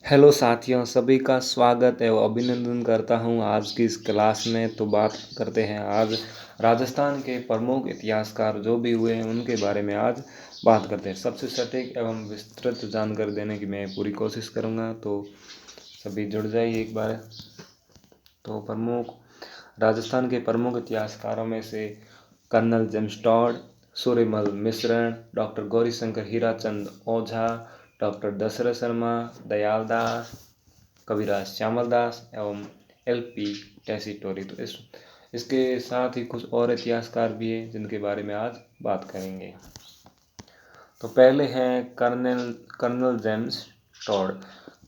Hello साथियों, सभी का स्वागत है और अभिनंदन करता हूँ आज की इस क्लास में। तो बात करते हैं आज राजस्थान के प्रमुख इतिहासकार जो भी हुए हैं उनके बारे में आज बात करते हैं। सबसे सटीक एवं विस्तृत जानकारी देने की मैं पूरी कोशिश करूँगा, तो सभी जुड़ जाइए एक बार। तो राजस्थान के प्रमुख इतिहासकारों में से कर्नल जेम्स टॉड, सूर्यमल मिश्रण, डॉक्टर गौरीशंकर हीराचंद ओझा, डॉक्टर दशरथ शर्मा, दयाल दास, कविराज श्यामल दास एवं एल.पी. टेसीटोरी। तो इसके साथ ही कुछ और इतिहासकार भी हैं जिनके बारे में आज बात करेंगे। तो पहले हैं colonel James Todd.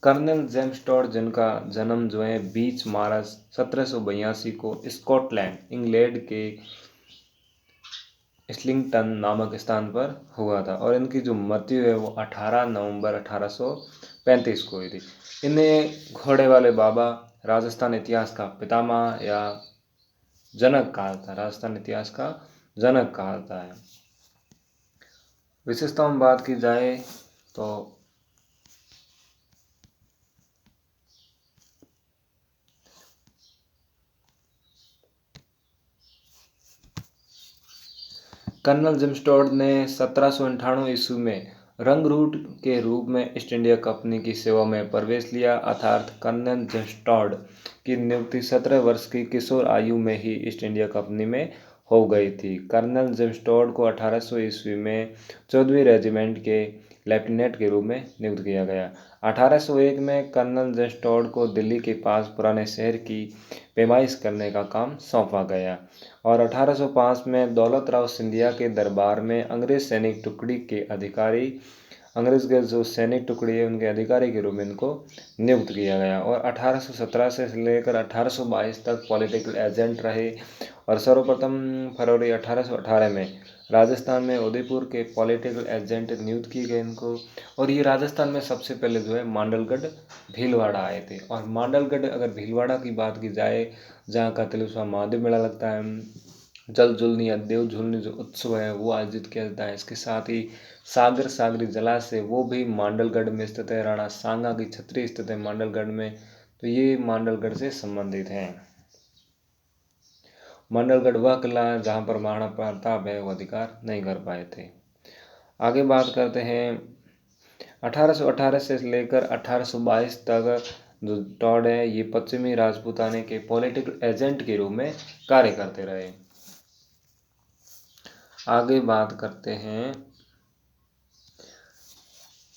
Colonel James Todd जिनका जन्म जो है 20 मार्च 1782 को स्कॉटलैंड इंग्लैंड के इस्लिंगटन नामक स्थान पर हुआ था और इनकी जो मृत्यु है वो 18 नवंबर 1835 को हुई थी। इन्हें घोड़े वाले बाबा राजस्थान इतिहास का पितामह या जनक कहा था। राजस्थान इतिहास का जनक कहा जाता है। विशेषताओं में बात की जाए तो कर्नल जेम्स टॉड ने 1798 ईस्वी में रंगरूट के रूप में ईस्ट इंडिया कंपनी की सेवा में प्रवेश लिया, अर्थात कर्नल जेम्स टॉड की नियुक्ति 17 वर्ष की किशोर आयु में ही ईस्ट इंडिया कंपनी में हो गई थी। कर्नल जेम्स टॉड को 1800 ईस्वी में 14वीं रेजिमेंट के लेफ्टिनेंट के रूप में नियुक्त किया गया। 1801 में कर्नल जेम्स टॉड को दिल्ली के पास पुराने शहर की पैमाइश करने का काम सौंपा गया और 1805 में दौलत राव सिंधिया के दरबार में अंग्रेज सैनिक टुकड़ी के अधिकारी अंग्रेज जो सैनिक टुकड़ी है उनके अधिकारी के रूप में इनको नियुक्त किया गया और 1817 से लेकर 1822 तक पॉलिटिकल एजेंट रहे और सर्वप्रथम फरवरी 1818 में राजस्थान में उदयपुर के पॉलिटिकल एजेंट नियुक्त किए गए इनको। और ये राजस्थान में सबसे पहले जो है मांडलगढ़ भीलवाड़ा आए थे। और मांडलगढ़ अगर भीलवाड़ा की बात की जाए जहाँ का तिलस्वा महादेव मेला लगता है, जल झूलनी या देव झूलनी जो उत्सव है वो आयोजित किया जाता है। इसके साथ ही सागरी जलाशय वो भी मांडलगढ़ में स्थित है। राणा सांगा की छतरी स्थित है मांडलगढ़ में, तो ये मांडलगढ़ से संबंधित है। मांडलगढ़ वह किला है जहाँ पर महाराणा प्रताप है वो अधिकार नहीं कर पाए थे। आगे बात करते हैं 1818 से लेकर 1822 तक जो टॉड है ये पश्चिमी राजपूताने के पॉलिटिकल एजेंट के रूप में कार्य करते रहे। आगे बात करते हैं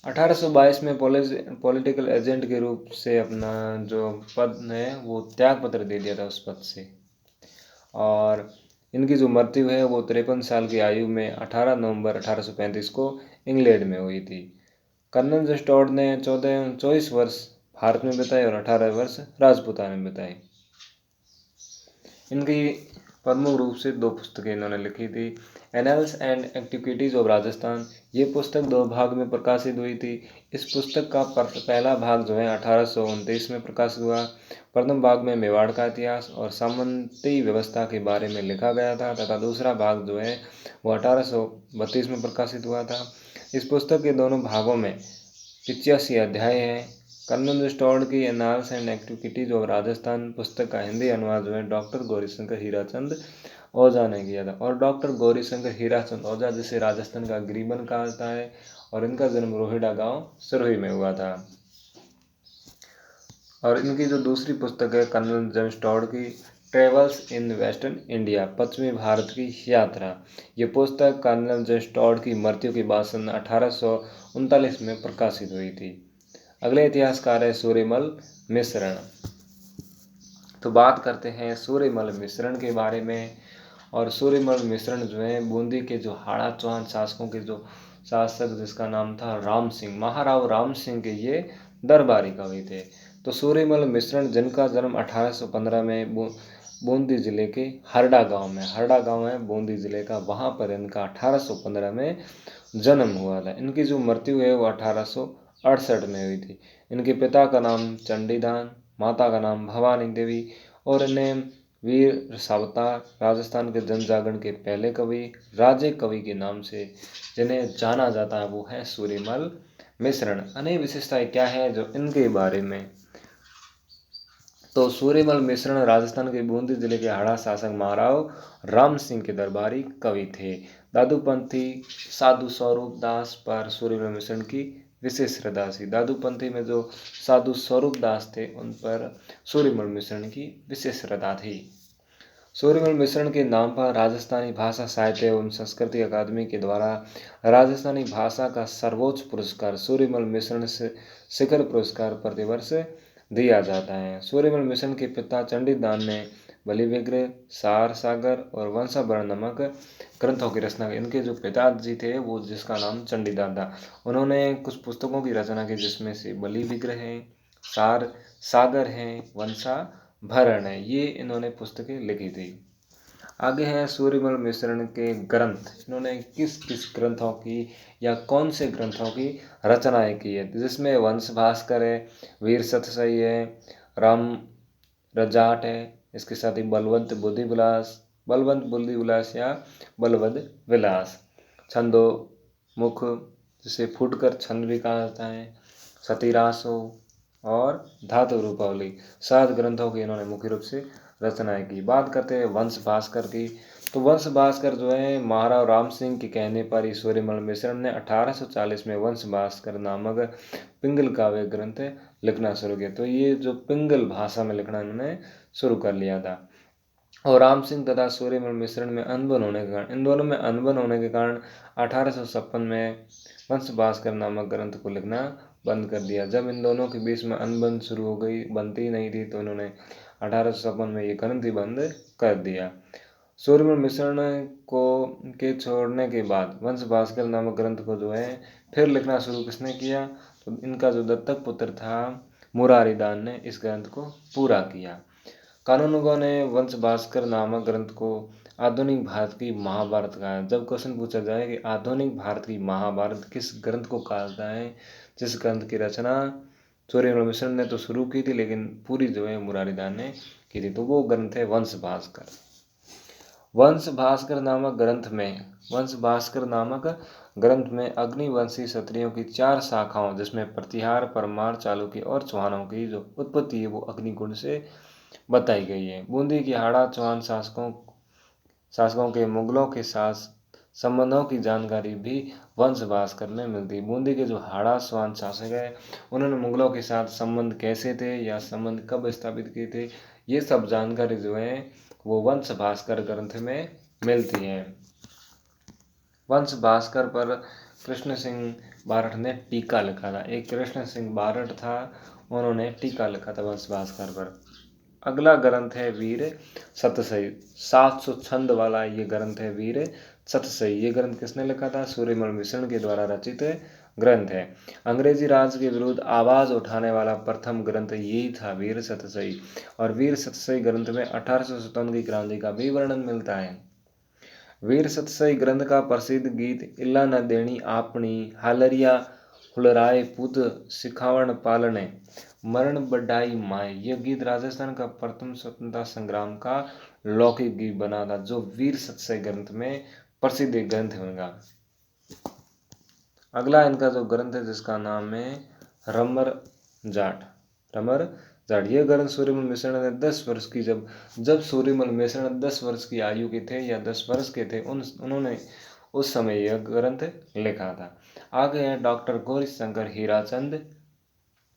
1822 में पॉलिटिकल एजेंट के रूप से अपना जो पद है वो त्याग पत्र दे दिया था उस पद से। और इनकी जो मृत्यु है वो 53 साल की आयु में 18 नवंबर 1835 को इंग्लैंड में हुई थी। कर्नल जेम्स टॉड ने 24 वर्ष भारत में बिताए और 18 वर्ष राजपूताना में बिताए। इनकी प्रमुख रूप से 2 पुस्तकें इन्होंने लिखी थी। Annuls and antiquities of Rajasthan, ये पुस्तक 2 भाग में प्रकाशित हुई थी। इस पुस्तक का पहला भाग जो है 1829 में प्रकाशित हुआ। प्रथम भाग में मेवाड़ का इतिहास और सामंती व्यवस्था के बारे में लिखा गया था तथा दूसरा भाग जो है वो 1832 में प्रकाशित हुआ था। इस पुस्तक के दोनों भागों में 85 अध्याय हैं। कर्नल जेम्स टॉड की annals and activities of Rajasthan पुस्तक का हिंदी अनुवाद जो है डॉक्टर गौरीशंकर हीराचंद ओझा ने किया था। और डॉक्टर गौरीशंकर हीराचंद ओझा जिसे राजस्थान का गरीबन कहा जाता है और इनका जन्म रोहिड़ा गांव सिरोही में हुआ था। और इनकी जो दूसरी पुस्तक है कर्नल जेम्स टॉड की ट्रेवल्स इन वेस्टर्न इंडिया, पश्चिमी भारत की यात्रा, ये पुस्तक कर्नल जेम्स टॉड की मृत्यु के बाद सन 1839 में प्रकाशित हुई थी। अगले इतिहासकार है सूर्यमल मिश्रण। तो बात करते हैं सूर्यमल मिश्रण के बारे में। और सूर्यमल मिश्रण जो है बूंदी के जो हाड़ा चौहान शासकों के जो शासक जिसका नाम था राम सिंह, महाराव राम सिंह के ये दरबारी कवि थे। तो सूर्यमल मिश्रण जिनका जन्म 1815 में बूंदी जिले के हरडा गांव है बूंदी जिले का, वहाँ पर इनका 1815 में जन्म हुआ था। इनकी जो मृत्यु है वो 1868 में हुई थी। इनके पिता का नाम चंडीदान, माता का नाम भवानी देवी और इन्हें वीर सावतार, राजस्थान के जन जागरण के पहले कवि, राजे कवि के नाम से जिन्हें जाना जाता है वो है सूर्यमल मिश्रण अनेक विशेषताएं क्या है जो इनके बारे में। तो सूर्यमल मिश्रण राजस्थान के बूंदी जिले के हाड़ा शासक महाराव राम सिंह के दरबारी कवि थे। दादूपंथी साधु स्वरूप दास पर सूर्यमल मिश्रण की विशेष श्रद्धा थी। दादूपंथी में जो साधु स्वरूप दास थे उन पर सूर्यमल मिश्रण की विशेष श्रद्धा थी। सूर्यमल मिश्रण के नाम पर राजस्थानी भाषा साहित्य एवं संस्कृति अकादमी के द्वारा राजस्थानी भाषा का सर्वोच्च पुरस्कार सूर्यमल मिश्रण से शिखर पुरस्कार प्रतिवर्ष दिया जाता है। सूर्यमल मिश्रण के पिता चंडीदास ने बलि विग्रह, सार सागर और वंशावरण नामक ग्रंथों की रचना की। इनके जो पिताजी थे वो जिसका नाम चंडीदास था, उन्होंने कुछ पुस्तकों की रचना की जिसमें से बलि विग्रह है, सार सागर है, वंशावरण है, ये इन्होंने पुस्तकें लिखी थी। आगे है सूर्यमल मिश्रण के ग्रंथ। इन्होंने किस किस ग्रंथों की या कौन से ग्रंथों की रचनाएं की है, जिसमें वंश भास्कर है, वीर सतसई है, राम रजाट है, इसके साथ ही बलवंत बुद्धि विलास या बलवद विलास, छंदो मुख जिसे फूटकर छंद भी कहा जाता है, सतीरासो और धातु रूपावली, 7 ग्रंथों की इन्होंने मुख्य रूप से रचनाएं की। बात करते हैं वंश भास्कर की। तो वंश भास्कर जो है महाराव राम सिंह के कहने पर ही सूर्यमल मिश्रण ने 1840 में वंश भास्कर नामक पिंगल काव्य ग्रंथ लिखना शुरू किया। तो ये जो पिंगल भाषा में लिखना इन्होंने शुरू कर लिया था। और राम सिंह तथा सूर्यमल मिश्रण में अनबन होने के कारण, इन दोनों में अनबन होने के कारण 1856 में वंश भास्कर नामक ग्रंथ को लिखना बंद कर दिया। जब इन दोनों के बीच में अनबन शुरू हो गई, बनती नहीं थी, तो इन्होंने 1856 में ये ग्रंथ ही बंद कर दिया। सूर्यमल मिश्रण को के छोड़ने के बाद वंश भास्कर नामक ग्रंथ को जो है फिर लिखना शुरू किसने किया, तो इनका जो दत्तक पुत्र था मुरारीदास ने इस ग्रंथ को पूरा किया। कानूनगों ने वंश भास्कर नामक ग्रंथ को आधुनिक भारत की महाभारत कहा है। जब क्वेश्चन पूछा जाए कि आधुनिक भारत की महाभारत किस ग्रंथ को कहा जाता है, जिस ग्रंथ की रचना सूर्यमल मिश्रण ने तो शुरू की थी लेकिन पूरी जो है मुरारीदास ने की थी, तो वो ग्रंथ है वंश भास्कर। वंश भास्कर नामक ग्रंथ में अग्निवंशी क्षत्रियों की 4 शाखाओं जिसमें प्रतिहार, परमार, चालुक्य और चौहानों की जो उत्पत्ति है वो अग्निकुंड से बताई गई है। बूंदी की हाड़ा चौहान शासकों के मुगलों के साथ संबंधों की जानकारी भी वंश भास्कर में मिलती है। बूंदी के जो हाड़ा चौहान शासक है उन्होंने मुगलों के साथ संबंध कैसे थे या संबंध कब स्थापित किए थे, ये सब जानकारी जो है वो वंश भास्कर ग्रंथ में मिलती है। वंश भास्कर पर कृष्ण सिंह बारठ ने टीका लिखा था। एक कृष्ण सिंह बारठ था, उन्होंने टीका लिखा था वंश भास्कर पर। अगला ग्रंथ है वीर सतसई। 700 छंद वाला ये ग्रंथ है वीर सतसई। ये ग्रंथ किसने लिखा था, सूर्यमल मिश्रण के द्वारा रचित ग्रंथ है। अंग्रेजी राज के विरुद्ध आवाज उठाने वाला प्रथम ग्रंथ यही था वीर सतसई। और वीर सतसई ग्रंथ में 1857 की क्रांति का भी वर्णन मिलता है। वीर सतसई ग्रंथ का प्रसिद्ध गीत इल्ला न देणी आपनी हालरिया हुलराय पुत सिखावण पालने मरण बढ़ाई माए, यह गीत राजस्थान का प्रथम स्वतंत्रता संग्राम का लौकिक गीत बना था, जो वीर सतसई ग्रंथ में प्रसिद्ध ग्रंथ है उनका। अगला इनका जो ग्रंथ है जिसका नाम है रमर जाट। यह ग्रंथ सूर्यमल मिश्रण ने 10 वर्ष की जब सूर्यमल मिश्रण 10 वर्ष की आयु के थे या 10 वर्ष के थे, उन्होंने उस समय यह ग्रंथ लिखा था। आगे है डॉक्टर गौरी शंकर हीराचंद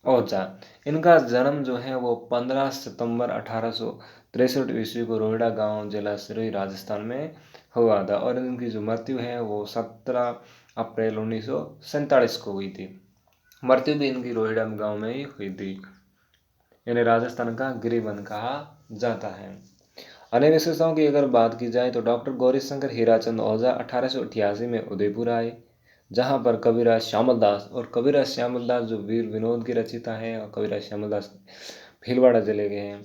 ओझा। इनका जन्म जो है वो 15 सितंबर 1863 ईस्वी को रोहिड़ा गांव, जिला सिरोही, राजस्थान में हुआ था। और इनकी जो मृत्यु है वो 17 अप्रैल 1947 को हुई थी। मृत्यु भी इनकी रोहिड़ा गांव में ही हुई थी। इन्हें राजस्थान का गिरिवन कहा जाता है। अन्य विशेषताओं की अगर बात की जाए तो डॉक्टर गौरीशंकर हीराचंद ओझा 1888 में उदयपुर आए, जहां पर कविराज श्यामल दास जो वीर विनोद के रचयिता है, और कविराज श्यामल दास भीलवाड़ा जिले के हैं,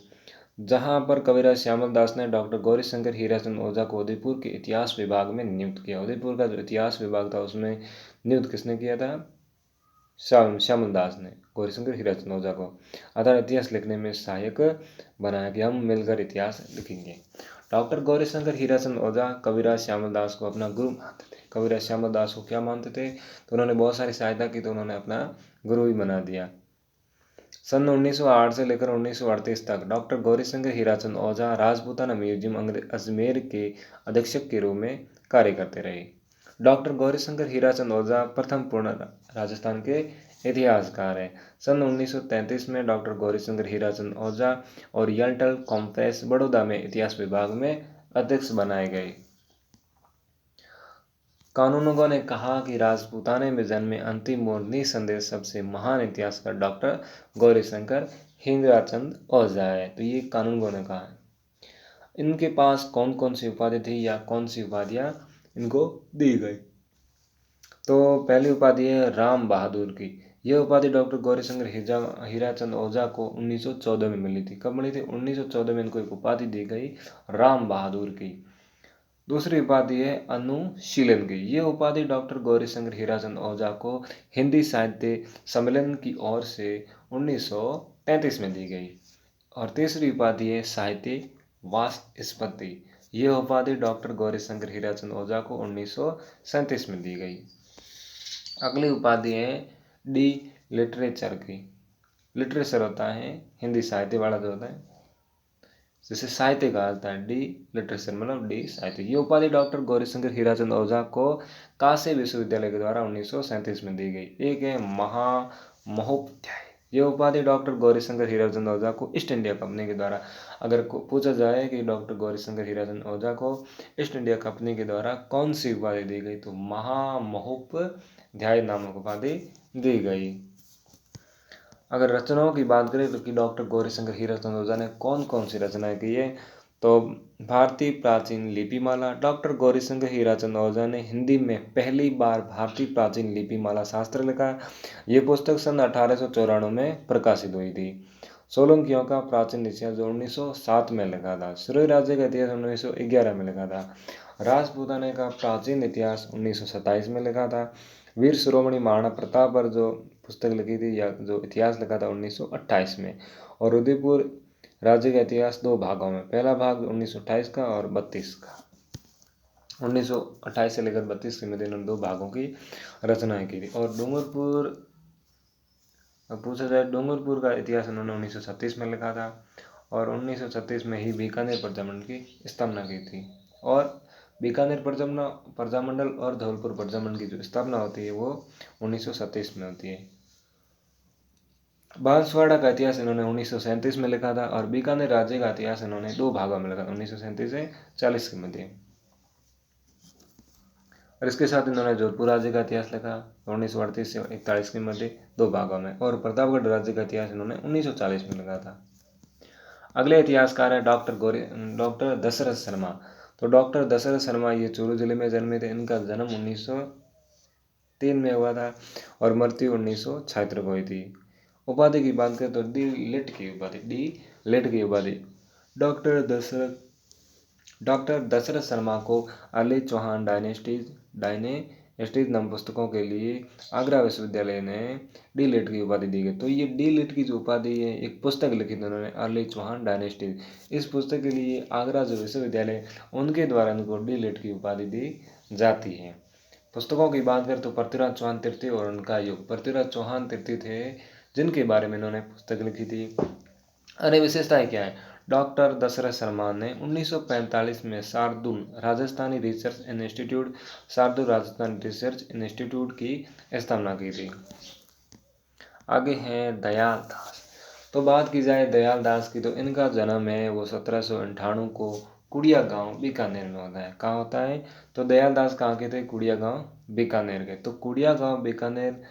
जहां पर कविराज श्यामल दास ने डॉक्टर गौरीशंकर हीराचंद ओझा को उदयपुर के इतिहास विभाग में नियुक्त किया। उदयपुर का जो इतिहास विभाग था उसमें नियुक्त किसने किया था, श्यामल दास ने गौरीशंकर हीराचंद को आधार इतिहास लिखने में सहायक बनाया कि हम मिलकर इतिहास लिखेंगे। डॉक्टर गौरीशंकर हीराचंद ओझा कविराज श्यामल दास को अपना गुरु मानते थे। कविराज श्यामल दास को क्या मानते थे? तो उन्होंने बहुत सारी सहायता की, तो उन्होंने अपना गुरु ही बना दिया। सन 1908 से लेकर 1938 तक डॉक्टर गौरीशंकर हीराचंद ओझा राजपूताना म्यूजियम अजमेर के अधीक्षक के रूप में कार्य करते रहे। डॉक्टर गौरीशंकर हीराचंद ओझा प्रथम पूर्ण राजस्थान के इतिहासकार हैं। सन 1933 में डॉक्टर गौरीशंकर हीराचंद ओझा ओरिएंटल कॉम्पैस बड़ौदा में इतिहास विभाग में अध्यक्ष बनाए गए। कानूनगों ने कहा कि राजपूताने में जन्मे अंतिम और निसंदेह सबसे महान इतिहासकार डॉक्टर गौरीशंकर हीराचंद ओझा है। तो ये कानूनगों ने कहा है। इनके पास कौन कौन सी उपाधि थी या कौन सी उपाधियां इनको दी गई? तो पहली उपाधि है राम बहादुर की। यह उपाधि डॉक्टर गौरीशंकर हीराचंद ओझा को 1914 में मिली थी। कब मिली थी? 1914 में इनको एक उपाधि दी गई राम बहादुर की। दूसरी उपाधि है अनुशीलन की। यह उपाधि डॉक्टर गौरीशंकर हीराचंद ओझा को हिंदी साहित्य सम्मेलन की ओर से 1933 में दी गई। और तीसरी उपाधि है साहित्य वाचस्पति। यह उपाधि डॉक्टर गौरीशंकर हीराचंद ओझा को 1937 में दी गई। अगली उपाधि है डी लिटरेचर की। लिटरेचर होता है हिंदी साहित्य वाला जो होता है, जिसे साहित्य कहा जाता है। डी लिटरेचर मतलब डी साहित्य। ये उपाधि डॉक्टर गौरीशंकर हीराचंद ओझा को काशी विश्वविद्यालय के द्वारा 1937 में दी गई। एक है महामहोपाध्याय। यह उपाधि डॉक्टर गौरीशंकर हीराचंद ओझा को ईस्ट इंडिया कंपनी के द्वारा, अगर पूछा जाए कि डॉक्टर गौरीशंकर हीराचंद ओझा को ईस्ट इंडिया कंपनी के द्वारा कौन सी उपाधि दी गई, तो महामहोपाध्याय नामक उपाधि दी गई। अगर रचनाओं की बात करें तो कि डॉक्टर गौरीशंकर हीराचंद ओझा ने कौन कौन सी रचनाएं की है, तो भारतीय प्राचीन लिपिमाला। डॉक्टर गौरीशंकर हीराचंद ओझा ने हिंदी में पहली बार भारतीय प्राचीन लिपिमाला शास्त्र लिखा। ये पुस्तक सन 1894 में प्रकाशित हुई थी। सोलंकियों का प्राचीन इतिहास जो 1907 में लिखा था। सूर्य राज्य का इतिहास 1911 में लिखा था। राजपूताना का प्राचीन इतिहास 1927 में लिखा था। वीर शिरोमणि महाराणा प्रताप पर जो पुस्तक लिखी थी या जो इतिहास लिखा था 1928 में। और उदयपुर राज्य का इतिहास दो भागों में, पहला भाग 1928 का और 32 का। 1928 से लेकर 32 के मध्य इन्होंने दो भागों की रचनाएं की थी। और डूंगरपुर, अब पूछा जाए डूंगरपुर का इतिहास इन्होंने 1936 में लिखा था। और 1936 में ही बीकानेर प्रजामंडल की स्थापना की थी। और बीकानेर प्रजामंडल और धौलपुर प्रजामंडल की जो स्थापना होती है वो 1937 में होती है। बांसवाड़ा का इतिहास इन्होंने 1937 में लिखा था। और बीकानेर राज्य का इतिहास इन्होंने दो भागों में लिखा था, 1937 से 40 के मध्य। और इसके साथ इन्होंने जोधपुर राज्य का इतिहास लिखा 1938 से 41 के मध्य, दो भागों में। और प्रतापगढ़ राज्य का इतिहास इन्होंने 1940 में लिखा था। अगले इतिहासकार है डॉक्टर दशरथ शर्मा। तो डॉक्टर दशरथ शर्मा ये चूरू जिले में जन्मे थे। इनका जन्म 1903 में हुआ था और मृत्यु 1976 को हुई थी। उपाधि की बात करें तो डी लिट की उपाधि डॉक्टर दशरथ शर्मा को अर्ली चौहान डायनेस्टीज नाम पुस्तकों के लिए आगरा विश्वविद्यालय ने डी लिट की उपाधि दी गई। तो ये डी लिट की जो उपाधि है, एक पुस्तक लिखी थी उन्होंने अर्ली चौहान डायनेस्टीज। इस पुस्तक के लिए आगरा जो विश्वविद्यालय उनके द्वारा इनको डी लिट की उपाधि दी जाती है। पुस्तकों की बात करें तो पृथ्वीराज चौहान तृतीय और उनका युग। पृथ्वीराज चौहान तृतीय थे जिनके बारे में इन्होंने पुस्तक लिखी थी। अन्य विशेषताएं क्या है? डॉक्टर दशरथ शर्मा ने 1945 में शार्दुल राजस्थानी रिसर्च इंस्टीट्यूट की स्थापना की थी। आगे हैं दयाल दास। तो बात की जाए दयाल दास की तो इनका जन्म है वो 1798 को कुड़िया गांव बीकानेर में होता है। कहाँ होता है? तो दयाल दास कहाँ के थे? कुड़िया गांव बीकानेर के। तो कुड़िया गांव बीकानेर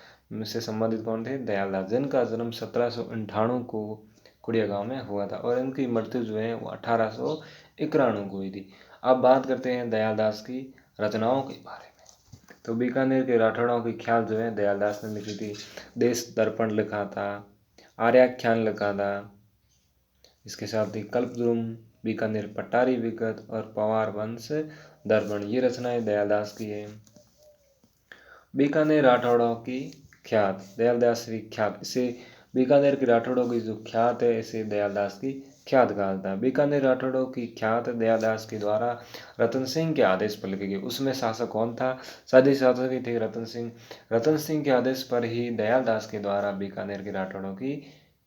से संबंधित कौन थे? दयाल दास, जिनका जन्म 1798 को कुड़िया गांव में हुआ था। और इनकी मृत्यु जो है वो 1891 को हुई थी। अब बात करते हैं दयाल दास की रचनाओं के बारे में। तो बीकानेर के राठौड़ों की ख्याल जो है दयाल दास ने लिखी थी। देश दर्पण लिखा था, आर्याख्यान लिखा था, इसके साथ ही कल्पद्रुम, बीकानेर पटारी विगत और पवार वंश दर्पण, ये रचनाएं दयाल दास की है। बीकानेर राठौड़ों की ख्यात, दयाल दास की ख्यात, इसे बीकानेर के राठौड़ों की जो ख्यात है इसे दयालदास की ख्यात कहा जाता है। बीकानेर राठौड़ों की ख्यात दयालदास के द्वारा रतन सिंह के आदेश पर लिखी गई। उसमें शासक कौन था? सदी शासक ही थे रतन सिंह। रतन सिंह के आदेश पर ही दयालदास के द्वारा बीकानेर के राठौड़ों की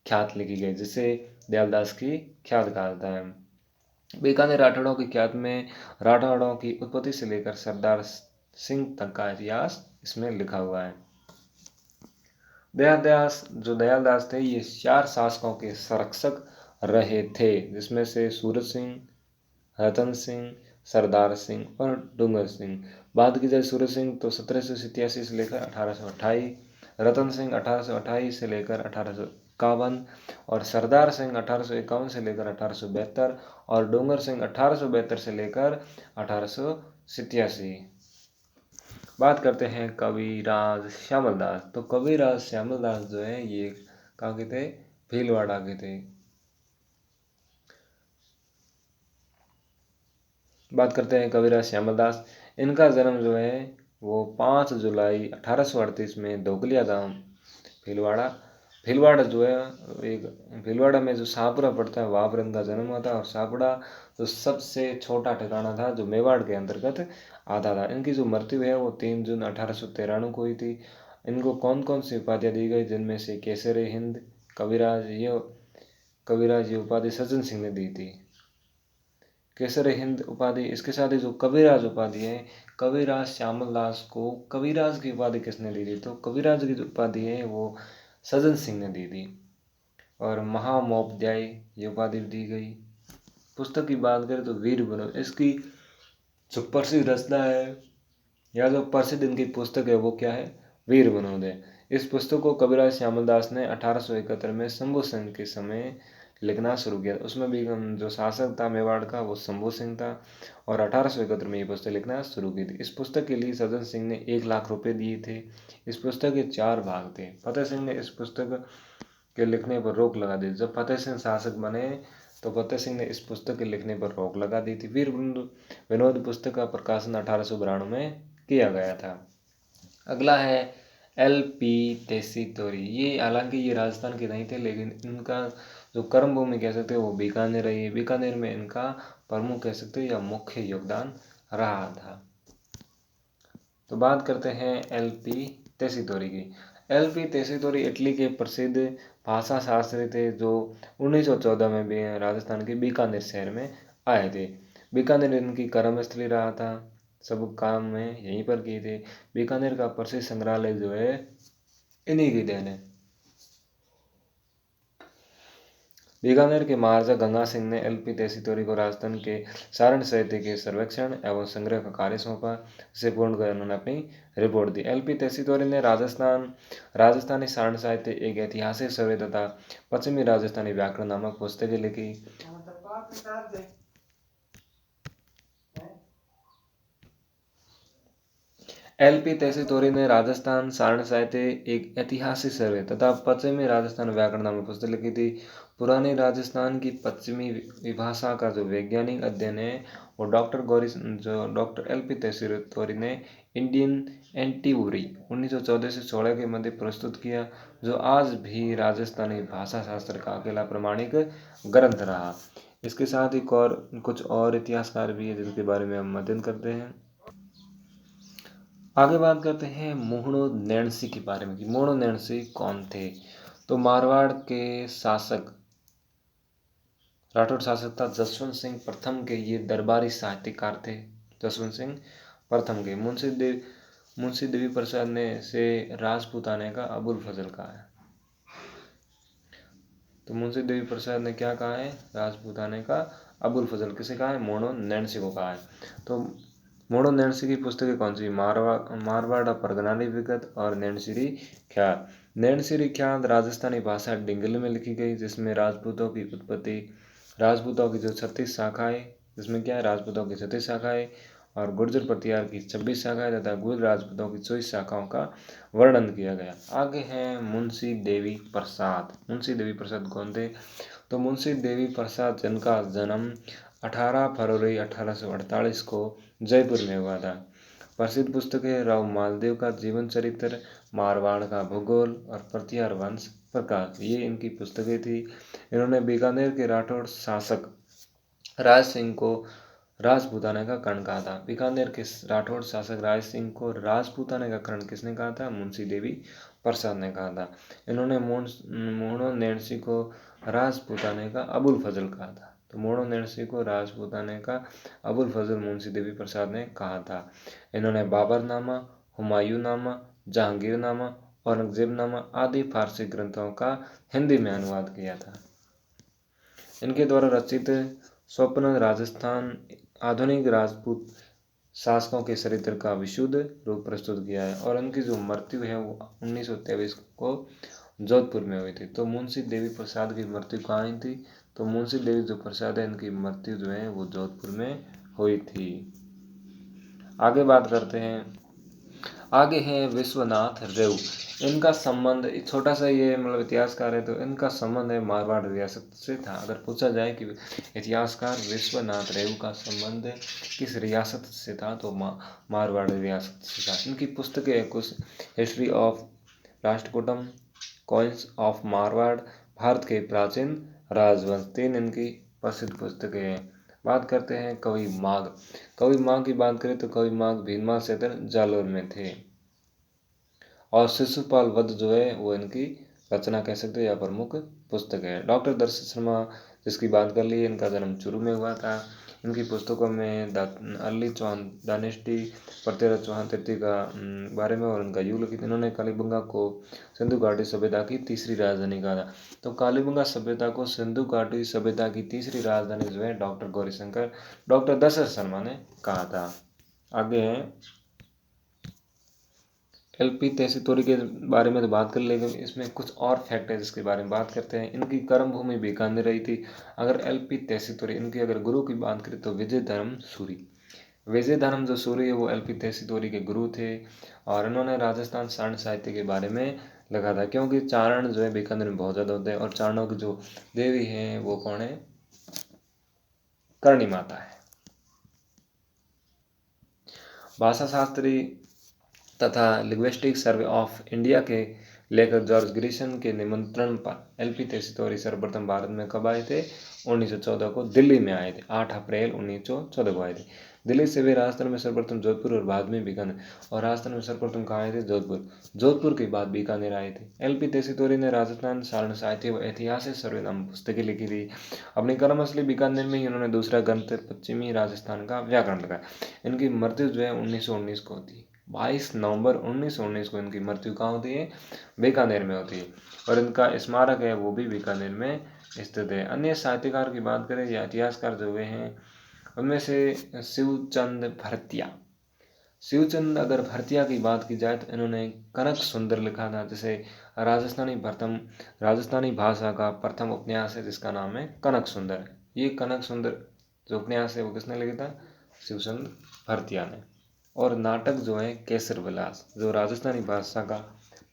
ख्यात लिखी गई, जिसे दयालदास की ख्यात कहा जाता है। बीकानेर राठौड़ों की ख्यात में राठौड़ों की उत्पत्ति से लेकर सरदार सिंह तक का इतिहास इसमें लिखा हुआ है। दयालदास थे ये 4 शासकों के संरक्षक रहे थे, जिसमें से सूरत सिंह, रतन सिंह, सरदार सिंह और डूंगर सिंह। बात की जाए सूरत सिंह तो 1787 से लेकर 1828, रतन सिंह 1828 से लेकर 1851 और सरदार सिंह 1851 से लेकर 1872 और डूंगर सिंह 1872 से लेकर 1887। बात करते हैं कविराज श्यामल दास। तो कविराज श्यामल दास जो है ये कहाँ के थे? भीलवाड़ा के थे। बात करते हैं कविराज श्यामल दास। इनका जन्म जो है वो 5 जुलाई 1838 में दोगलिया गांव भीलवाड़ा जो है एक भीलवाड़ा में जो सापुरा पड़ता है वहाँ पर इनका जन्म हुआ था। और सापुरा जो सबसे छोटा ठिकाना था जो मेवाड़ के अंतर्गत आता था। इनकी जो मृत्यु है वो 3 जून 1893 को हुई थी। इनको कौन कौन सी उपाधियाँ दी गई, जिनमें से केसर हिंद कविराज ये उपाधि सज्जन सिंह ने दी थी। केसर हिंद उपाधि, इसके साथ ही जो कविराज उपाधि है, कविराज श्यामल दास को कविराज की उपाधि किसने दी थी? तो कविराज की जो उपाधि है वो सज्जन सिंह ने दी थी। और महामोपाध्याय ये उपाधि दी गई। पुस्तक की बात करें तो वीर बनोद, इसकी जो प्रसिद्ध रचना है या जो प्रसिद्ध इनकी पुस्तक है वो क्या है? वीर बनोद है। इस पुस्तक को कविराज श्यामल दास ने 1871 में शंभू सिंह के समय लिखना शुरू किया। उसमें भी जो शासक था मेवाड़ का वो शंभू सिंह था और 1871 में ये पुस्तक लिखना शुरू की थी। इस पुस्तक के लिए सज्जन सिंह ने 1 लाख रुपए दिए थे। इस पुस्तक के 4 भाग थे। फतेह सिंह ने इस पुस्तक के लिखने पर रोक लगा दी। जब फतेह सिंह शासक बने तो फतेह सिंह ने इस पुस्तक के लिखने पर रोक लगा दी थी। वीर विनोद पुस्तक का प्रकाशन 1892 में किया गया था। अगला है LP तेसीतोरी। ये हालांकि ये राजस्थान के नहीं थे, लेकिन इनका जो कर्म भूमि कह सकते हैं वो बीकानेर रही है। बीकानेर में इनका प्रमुख कह सकते हैं या मुख्य योगदान रहा था। तो बात करते हैं LP तेसीतोरी की। LP तेसीतोरी इटली के प्रसिद्ध भाषा शास्त्री थे जो 1914 में भी राजस्थान के बीकानेर शहर में आए थे। बीकानेर इनकी कर्मस्थली रहा था। सब काम में यहीं पर किए थे। बीकानेर का प्रसिद्ध संग्रहालय जो है इन्हीं की देन है। बीकानेर के महाराजा गंगा सिंह ने LP तेसीतोरी को राजस्थान के सारण साहित्य के सर्वेक्षण एवं संग्रह का कार्य सौंपा, जिसे पूर्ण कर उन्होंने अपनी रिपोर्ट दी। LP तेसीतोरी ने राजस्थानी सारण साहित्य एक ऐतिहासिक सर्वे तथा पश्चिमी राजस्थानी व्याकरण नामक पुस्तकें लिखी। LP तेसीतोरी ने राजस्थान सारण साहित्य एक ऐतिहासिक सर्वे तथा पश्चिमी राजस्थान व्याकरण नामक पुस्तक लिखी थी। पुरानी राजस्थान की पश्चिमी विभाषा का जो वैज्ञानिक अध्ययन है वो डॉक्टर LP तेसीतोरी ने इंडियन एंटीवरी 1914 से 16 के मध्य प्रस्तुत किया, जो आज भी राजस्थानी भाषा शास्त्र का अकेला प्रमाणिक ग्रंथ रहा। इसके साथ ही कुछ और इतिहासकार भी है जिनके बारे में हम अध्ययन करते हैं। आगे बात करते हैं मोहनो नैणसी के बारे में कि मोहनो नैणसी कौन थे। तो मारवाड़ के राठौड़ शासक था जसवंत सिंह प्रथम के ये दरबारी साहित्यकार थे। जसवंत सिंह प्रथम के मुंशी देवी प्रसाद ने से राजपूताने का अबुल फजल कहा है। तो मुंशी देवी प्रसाद ने क्या कहा है? राजपूताने का अबुल फजल। किसे कहा है? मोहनो नैणसी को कहा है। तो मोहनो नैणसी की पुस्तकें कौन सी? मारवाड़ा परगनानी विगत और नैणसीरी ख्यात। नैणसीरी ख्यात राजस्थानी भाषा डिंगल में लिखी गई, जिसमें राजपूतों की उत्पत्ति, राजपूतों की जो 36 शाखाएं, जिसमें क्या है? राजपूतों की 36 शाखाएं और गुर्जर प्रतिहार की 26 शाखाएं तथा गुर्जर राजपूतों की 24 शाखाओं का वर्णन किया गया। आगे हैं मुंशी देवी प्रसाद। मुंशी देवी प्रसाद कौन थे? तो मुंशी देवी प्रसाद जिनका जन्म 18 फरवरी 1848 को जयपुर में हुआ था। प्रसिद्ध पुस्तक है राव मालदेव का जीवन चरित्र, मारवाड़ का भूगोल और प्रतिहार वंश प्रकाश, ये इनकी पुस्तकें थी। इन्होंने बीकानेर के राठौड़ शासक राज सिंह को राजपूताना का कर्ण कहा था। बीकानेर के राठौड़ शासक राज सिंह को राजपूताना का कर्ण किसने कहा था? मुंशी देवी प्रसाद ने कहा था। इन्होंने मोहनो नेणसी को राजपूताना का अबुल फजल कहा था। तो मोहनो नेणसी को राजपूताना का अबुल फजल मुंशी देवी प्रसाद ने कहा था। इन्होंने बाबरनामा, हुमायूंनामा, जहांगीरनामा, औरंगजेबनामा आदि फारसी ग्रंथों का हिंदी में अनुवाद किया था। इनके द्वारा रचित स्वप्न राजस्थान आधुनिक राजपूत शासकों के चरित्र का विशुद्ध रूप प्रस्तुत किया है। और उनकी जो मृत्यु है वो 1923 को जोधपुर में हुई थी। तो मुंशी देवी प्रसाद की मृत्यु कहाँ हुई थी? तो मुंशी देवी जो प्रसाद है इनकी मृत्यु जो है वो जोधपुर में हुई थी। आगे बात करते हैं। आगे है विश्वनाथ रेऊ। इनका संबंध छोटा सा ये मतलब इतिहासकार है, तो इनका संबंध है मारवाड़ रियासत से था। अगर पूछा जाए कि इतिहासकार विश्वनाथ रेऊ का संबंध किस रियासत से था, तो मारवाड़ रियासत से था। इनकी पुस्तकें कुछ history of Rashtrakutas, coins of Marwar, Bharat के प्राचीन राजवंश, 3 इनकी प्रसिद्ध पुस्तकें हैं। बात करते हैं कवि माघ। कवि माघ की बात करें तो कवि माघ भीनमाल क्षेत्र जालोर में थे। और शिशुपाल वध जो है वो इनकी रचना कह सकते हैं या प्रमुख पुस्तक है। डॉक्टर दर्शन शर्मा जिसकी बात कर ली, इनका जन्म चूरू में हुआ था। इनकी पुस्तकों में अर्ली चौहान डायनेस्टी, पृथ्वीराज चौहान तृतीय का बारे में और उनका युग लिखित। इन्होंने कालीबंगा को सिंधु घाटी सभ्यता की तीसरी राजधानी कहा था। तो कालीबंगा सभ्यता को सिंधु घाटी सभ्यता की तीसरी राजधानी जो है डॉक्टर गौरीशंकर, डॉक्टर दशरथ शर्मा ने कहा था। आगे है एलपी तहसीतौरी के बारे में तो बात कर, लेकिन इसमें कुछ और फैक्ट है जिसके बारे में बात करते हैं। इनकी कर्म भूमि बीकानेर रही थी। अगर एलपी तहसीतौरी, इनकी अगर गुरु की बात करें तो विजय धर्म सूरी। विजय धर्म जो सूरी है वो एलपी तहसीतौरी के गुरु थे। और इन्होंने राजस्थान सारण साहित्य के बारे में लिखा था, क्योंकि चारण जो है बीकानेर में बहुत ज़्यादा होते हैं। और चारणों की जो देवी है वो कौन है? करणी माता है। भाषा शास्त्री तथा लिंग्विस्टिक सर्वे ऑफ इंडिया के लेखक जॉर्ज ग्रिशन के निमंत्रण पर एलपी तहसीतौरी सर्वप्रथम भारत में कब आए थे? 1914 को दिल्ली में आए थे। 8 अप्रैल 1914 को आए थे। दिल्ली से वे राजस्थान में सर्वप्रथम जोधपुर और बाद में बीकानेर, और राजस्थान में सर्वप्रथम कहाँ आए थे? जोधपुर। जोधपुर के बाद बीकानेर आए थे। एलपी तहसीतौरी ने राजस्थान सारण साहित्य व ऐतिहासिक सर्वे नाम पुस्तकें लिखी थी। अपनी कर्मस्थली बीकानेर में ही उन्होंने दूसरा ग्रंथ पश्चिमी राजस्थान का व्याकरण लिखा। इनकी मृत्यु जो है 1919 को होती है। 22 नवंबर 1919 को इनकी मृत्यु कहाँ होती है? बीकानेर में होती है। और इनका स्मारक है वो भी बीकानेर में स्थित है। अन्य साहित्यकार की बात करें या इतिहासकार जो हुए हैं उनमें से शिवचंद भरतिया। शिवचंद अगर भरतिया की बात की जाए तो इन्होंने कनक सुंदर लिखा था, जिसे राजस्थानी भाषा का प्रथम उपन्यास है जिसका नाम है कनक सुंदर। ये कनक सुंदर जो उपन्यास है वो किसने लिखा था? शिवचंद भरतिया ने। और नाटक जो है केसर विलास, जो राजस्थानी भाषा का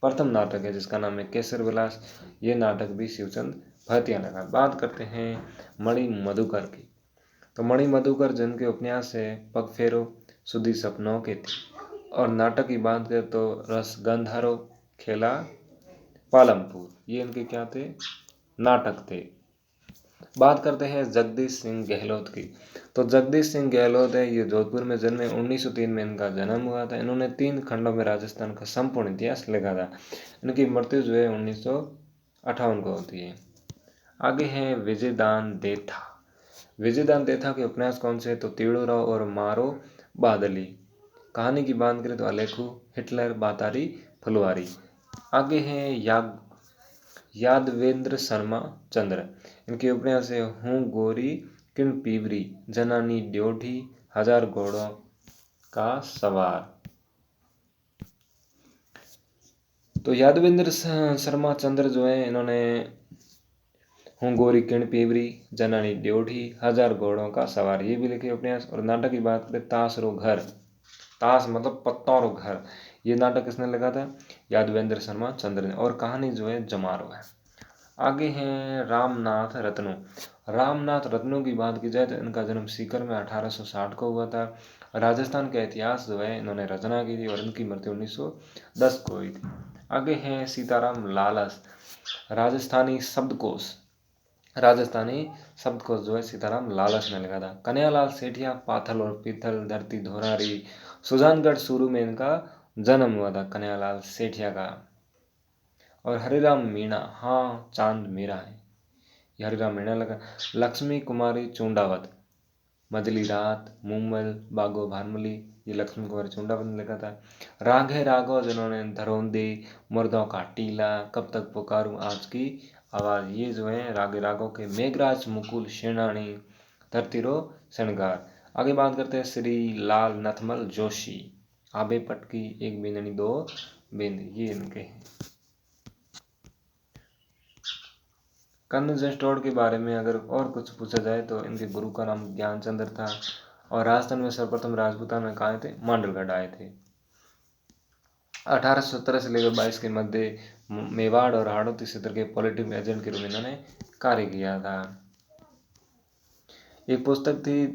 प्रथम नाटक है जिसका नाम है केसर विलास, ये नाटक भी शिवचंद भरतिया ने लिखा। बात करते हैं मणि मधुकर की। तो मणि मधुकर जिनके उपन्यास है पग फेरो, सुधी सपनों के थे। और नाटक की बात करें तो रस गंधर्व, खेला पालमपुर, ये इनके क्या थे? नाटक थे। बात करते हैं जगदीश सिंह गहलोत की। तो जगदीश सिंह गहलोत है, ये जोधपुर में जन्मे। 1903 में इनका जन्म हुआ था। इन्होंने 3 खंडों में राजस्थान का संपूर्ण इतिहास लिखा था। इनकी मृत्यु जो है 1958 को होती है। आगे है विजयदान देथा। विजयदान देथा के उपन्यास कौन से? तो तीड़ूराव और मारो बादली। कहानी की बात करें तो अलेखू, हिटलर, बातारी, फुलवारी। आगे है यादवेंद्र शर्मा चंद्र। इनके उपन्यास है हूँ गोरी किन पीवरी, जनानी ड्योढ़ी, हजार घोड़ों का सवार। तो यादवेंद्र शर्मा चंद्र जो है इन्होंने हूँ गोरी किण पीवरी, जनानी ड्योढ़ी, हजार घोड़ों का सवार, ये भी लिखे उपन्यास। और नाटक की बात करें ताश रो घर, ताश मतलब पत्तों रो घर, ये नाटक किसने लिखा था? यादवेंद्र शर्मा चंद्र ने। और कहानी जो है जमारो है। आगे हैं रामनाथ रत्नो। रामनाथ रत्नो की बात की जाए तो इनका जन्म सीकर में 1860 को हुआ था। राजस्थान का इतिहास जो है इन्होंने रचना की थी और इनकी मृत्यु 1910 को हुई थी। आगे हैं सीताराम लालस। राजस्थानी शब्दकोश जो है सीताराम लालच ने लिखा था। कन्हैयालाल सेठिया पाथल और पीथल धरती धोरारी सुजानगढ़ शुरू में इनका जन्म हुआ था, कन्हैयालाल सेठिया का। और हरिराम मीणा, हाँ चांद मेरा है, ये हरिराम मीणा लगा। लक्ष्मी कुमारी चूंडावत, मजली रात, मूमल, बागो भारमली, ये लक्ष्मी कुमारी चूंडावत ने लिखा था। राग है राघव जिन्होंने धरोंदी, मुर्दों का टीला, कब तक पुकारूं आज की आवाज, ये जो है रागे राघव के। मेघराज मुकुल सेनानी, धरतीरो श्रृंगार। आगे बात करते हैं श्री लाल नथमल जोशी, आबे पटकी एक बिंदनी दो बिंद, ये इनके हैं। कर्नल जस्टोड के बारे में अगर और कुछ पूछा जाए तो इनके गुरु का नाम ज्ञानचंद्र था और राजस्थान में सर्वप्रथम राजपूताना में कहा थे, मांडलगढ़ आए थे। 1817 से लेकर 22 के मध्य मेवाड़ और हाड़ौती क्षेत्र के पॉलिटिकल एजेंट के रूप में इन्होंने कार्य किया था। एक पुस्तक थी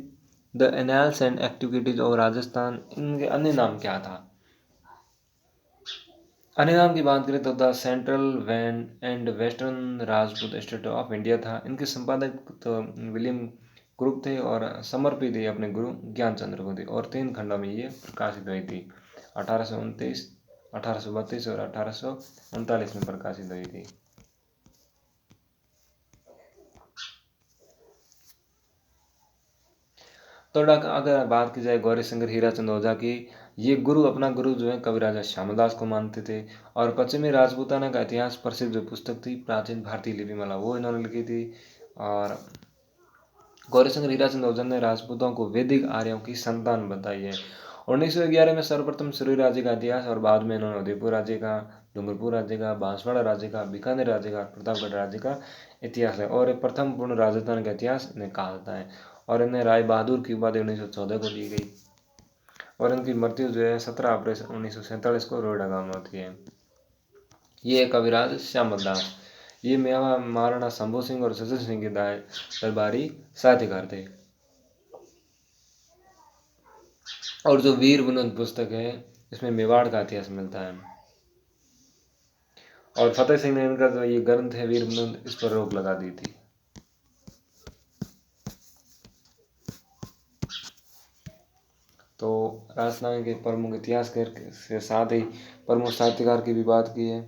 the annals and activities of Rajasthan, इनके अन्य नाम क्या था? अन्य नाम की बात करें तो the central and western Rajput state of India था। इनके संपादक तो विलियम ग्रुप थे और समर्पित थे अपने गुरु ज्ञानचंद्र को थे और 3 खंडों में ये प्रकाशित हुई थी। 1829, 1832 और 1839 में प्रकाशित हुई थी। तो अगर बात की जाए गौरीशंकर हीराचंद ओझा की, ये अपना गुरु जो है कविराजा श्यामदास को मानते थे और पश्चिमी राजपूताना का इतिहास प्रसिद्ध जो पुस्तक थी प्राचीन भारतीय लिपिमाला, वो इन्होंने लिखी थी। और गौरीशंकर हीराचंद ओझा ने राजपूतों को वैदिक आर्यों की संतान बताई है। 1911 में सर्वप्रथम सूर्य राज्य का इतिहास और बाद में इन्होंने उदयपुर राज्य का, डूंगरपुर राज्य का, बांसवाड़ा राज्य का, बीकानेर राज्य का, प्रतापगढ़ राज्य का इतिहास है और प्रथम पूर्ण राजस्थान का इतिहास इन्हें कहा जाता है। और इन्हें राय बहादुर की उपाधि 1914 को दी गई और इनकी मृत्यु जो है 17 अप्रैल 1947 को रोहड़ा गांव में होती है। ये कविराज श्यामल, ये महाराणा शंभू सिंह और सज्जन सिंह के दरबारी साथीकार थे। और जो वीर बुनंद पुस्तक है इसमें मेवाड़ का इतिहास मिलता है और फतेह सिंह ने इनका जो ये ग्रंथ है वीर बुनंद, इस पर रोक लगा दी थी। तो राजस्थान के प्रमुख इतिहासकार के साथ ही प्रमुख साहित्यकार की भी बात की है।